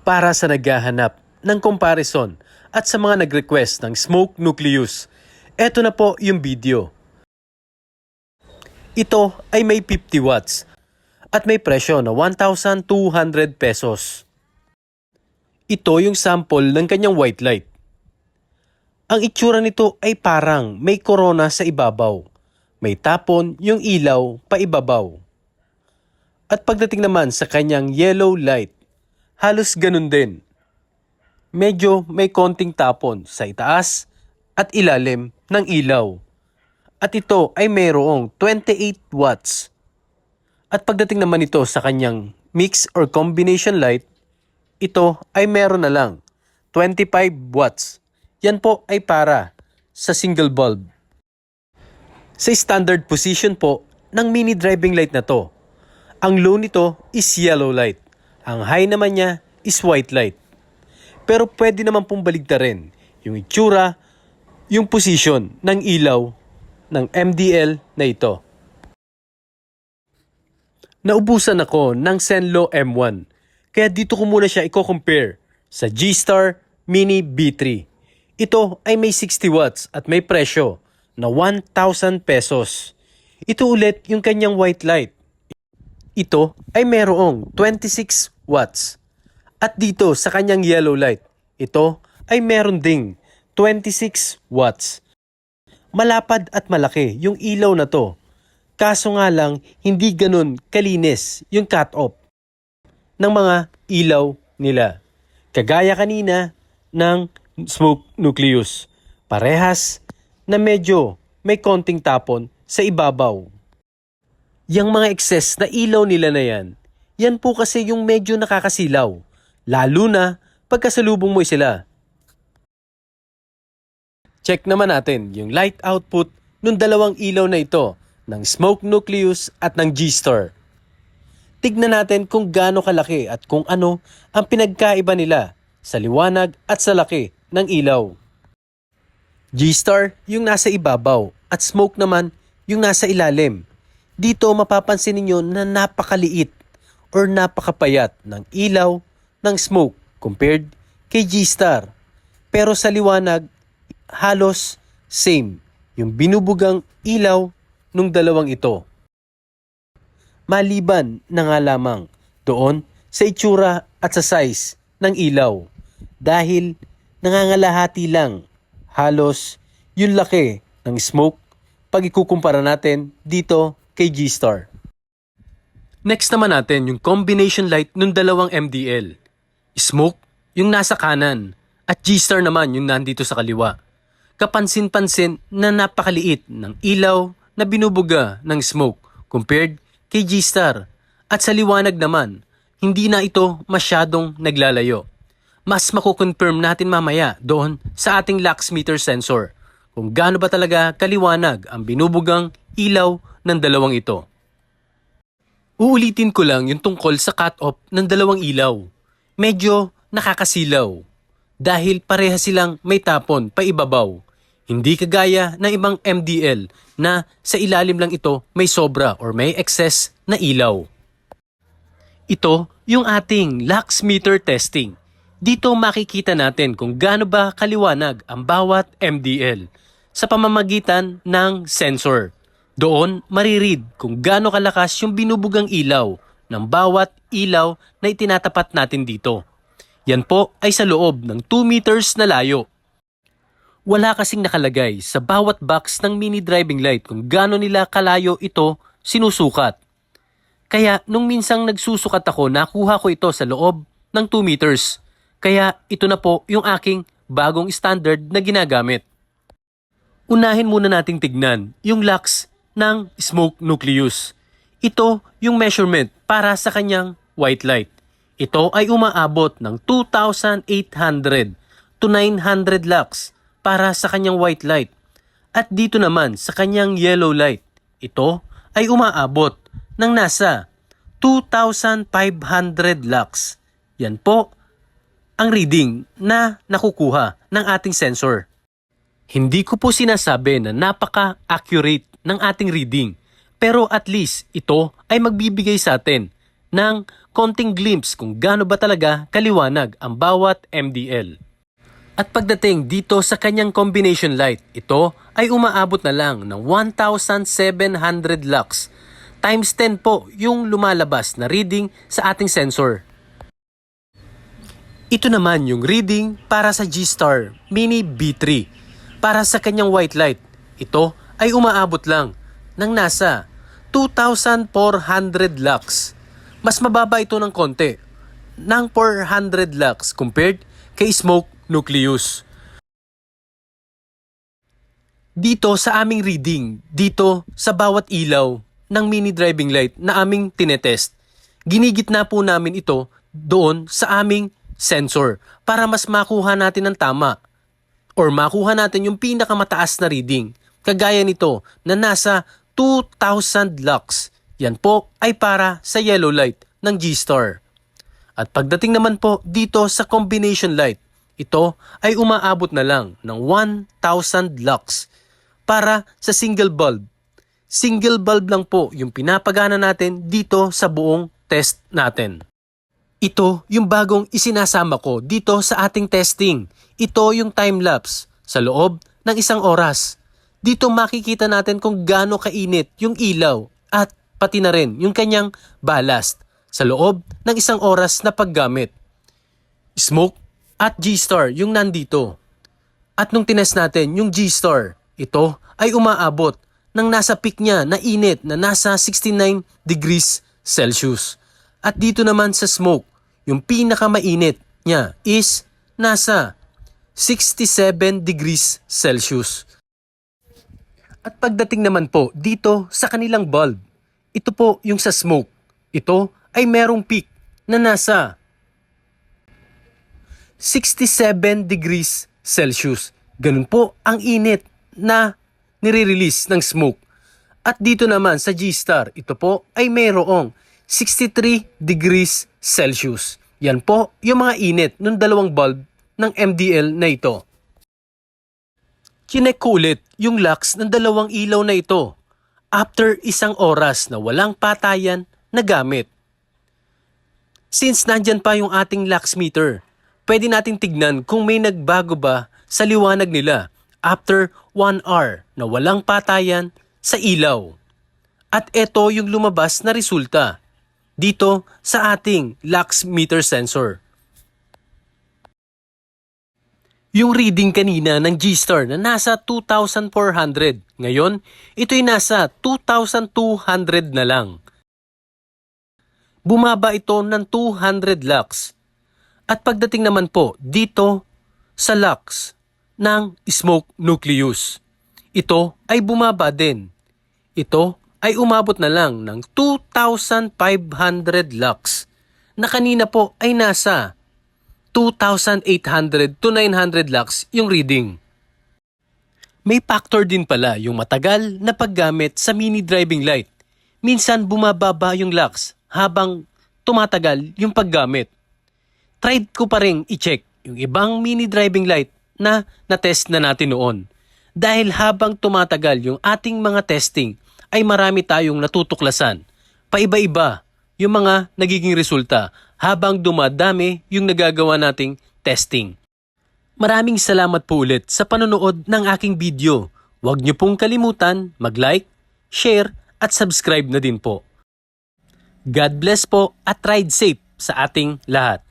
para sa naghahanap ng comparison at sa mga nag-request ng smoke nucleus. Ito na po yung video. Ito ay may 50 watts at may presyo na 1,200 pesos. Ito yung sample ng kanyang white light. Ang itsura nito ay parang may corona sa ibabaw. May tapon yung ilaw pa ibabaw. At pagdating naman sa kanyang yellow light, halos ganun din. Medyo may konting tapon sa itaas at ilalim ng ilaw. At ito ay mayroong 28 watts. At pagdating naman ito sa kanyang mix or combination light, ito ay meron na lang 25 watts. Yan po ay para sa single bulb. Sa standard position po ng mini driving light na to, ang low nito is yellow light. Ang high naman niya is white light. Pero pwede naman pong baligtarin yung itsura, yung position ng ilaw ng MDL na ito. Naubusan ako ng Zenlo M1. Kaya dito ko muna siya i-compare sa G-Star Mini B3. Ito ay may 60 watts at may presyo na 1,000 pesos. Ito ulit yung kanyang white light. Ito ay mayroong 26 watts. At dito sa kanyang yellow light, ito ay meron ding 26 watts. Malapad at malaki yung ilaw na to. Kaso nga lang, hindi ganun kalinis yung cut-off ng mga ilaw nila. Kagaya kanina ng smoke nucleus. Parehas na medyo may konting tapon sa ibabaw. Yang mga excess na ilaw nila na yan po kasi yung medyo nakakasilaw. Lalo na pagkasalubong mo sila. Check naman natin yung light output ng dalawang ilaw na ito ng smoke nucleus at ng G-Star. Tignan natin kung gaano kalaki at kung ano ang pinagkaiba nila sa liwanag at sa laki ng ilaw. G-Star yung nasa ibabaw at smoke naman yung nasa ilalim. Dito mapapansin niyo na napakaliit or napakapayat ng ilaw ng smoke compared kay G-Star. Pero sa liwanag, halos same yung binubugang ilaw ng dalawang ito. Maliban na nga lamang doon sa itsura at sa size ng ilaw dahil nangangalahati lang halos yung laki ng smoke pag ikukumpara natin dito kay G-Star. Next naman natin yung combination light ng dalawang MDL. Smoke yung nasa kanan at G-Star naman yung nandito sa kaliwa. Kapansin-pansin na napakaliit ng ilaw na binubuga ng smoke compared kay G-Star. At sa liwanag naman, hindi na ito masyadong naglalayo. Mas makukonfirm natin mamaya doon sa ating lux meter sensor kung gaano ba talaga kaliwanag ang binubugang ilaw ng dalawang ito. Uulitin ko lang yung tungkol sa cut-off ng dalawang ilaw. Medyo nakakasilaw dahil pareha silang may tapon pa ibabaw. Hindi kagaya ng ibang MDL na sa ilalim lang ito may sobra or may excess na ilaw. Ito yung ating lux meter testing. Dito makikita natin kung gaano ba kaliwanag ang bawat MDL sa pamamagitan ng sensor. Doon mariread kung gaano kalakas yung binubugang ilaw ng bawat ilaw na itinatapat natin dito. Yan po ay sa loob ng 2 meters na layo. Wala kasing nakalagay sa bawat box ng mini driving light kung gaano nila kalayo ito sinusukat. Kaya nung minsang nagsusukat ako, nakuha ko ito sa loob ng 2 meters. Kaya ito na po yung aking bagong standard na ginagamit. Unahin muna nating tignan yung lux ng smoke nucleus. Ito yung measurement para sa kanyang white light. Ito ay umaabot ng 2,800 to 900 lux para sa kanyang white light. At dito naman sa kanyang yellow light, ito ay umaabot ng nasa 2,500 lux. Yan po ang reading na nakukuha ng ating sensor. Hindi ko po sinasabi na napaka-accurate ng ating reading, pero at least ito ay magbibigay sa atin ng konting glimpse kung gaano ba talaga kaliwanag ang bawat MDL. At pagdating dito sa kanyang combination light, ito ay umaabot na lang ng 1,700 lux. Times 10 po yung lumalabas na reading sa ating sensor. Ito naman yung reading para sa G-Star Mini B3. Para sa kanyang white light, ito ay umaabot lang ng nasa 2,400 lux. Mas mababa ito ng konti, ng 400 lux compared kay Smoke Nucleus. Dito sa aming reading, dito sa bawat ilaw ng mini driving light na aming tinetest, ginigitna po namin ito doon sa aming sensor para mas makuha natin ng tama or makuha natin yung pinakamataas na reading. Kagaya nito na nasa 2,000 lux. Yan po ay para sa yellow light ng G-Star. At pagdating naman po dito sa combination light, ito ay umaabot na lang ng 1,000 lux para sa single bulb. Single bulb lang po yung pinapagana natin dito sa buong test natin. Ito yung bagong isinasama ko dito sa ating testing. Ito yung time-lapse sa loob ng 1 oras. Dito makikita natin kung gaano kainit yung ilaw at pati na rin yung kanyang ballast sa loob ng 1 oras na paggamit. Smoke at G-Star yung nandito. At nung tinest natin yung G-Star, ito ay umaabot ng nasa peak niya na init na nasa 69 degrees Celsius. At dito naman sa Smoke, yung pinakamainit niya is nasa 67 degrees Celsius. At pagdating naman po dito sa kanilang bulb, ito po yung sa Smoke. Ito ay merong peak na nasa 67 degrees Celsius. Ganun po ang init na nire-release ng Smoke. At dito naman sa G-Star, ito po ay mayroong 63 degrees Celsius. Yan po yung mga init ng dalawang bulb ng MDL na ito. Chinek ko ulit yung lux ng dalawang ilaw na ito after 1 oras na walang patayan na gamit. Since nandyan pa yung ating lux meter, pwede nating tignan kung may nagbago ba sa liwanag nila after 1 hour na walang patayan sa ilaw. At ito yung lumabas na resulta dito sa ating lux meter sensor. Yung reading kanina ng G-Star na nasa 2,400, ngayon ito'y nasa 2,200 na lang. Bumaba ito ng 200 lux. At pagdating naman po dito sa lux ng Smoke Nucleus, ito ay bumaba din. Ito ay umabot na lang ng 2,500 lux na kanina po ay nasa 2,800 to 900 lux yung reading. May factor din pala yung matagal na paggamit sa mini driving light. Minsan bumababa yung lux habang tumatagal yung paggamit. Try ko pa rin i-check yung ibang mini driving light na na-test na natin noon. Dahil habang tumatagal yung ating mga testing ay marami tayong natutuklasan. Paiba-iba yung mga nagiging resulta habang dumadami yung nagagawa nating testing. Maraming salamat po ulit sa panonood ng aking video. Huwag niyo pong kalimutan mag-like, share at subscribe na din po. God bless po at ride safe sa ating lahat.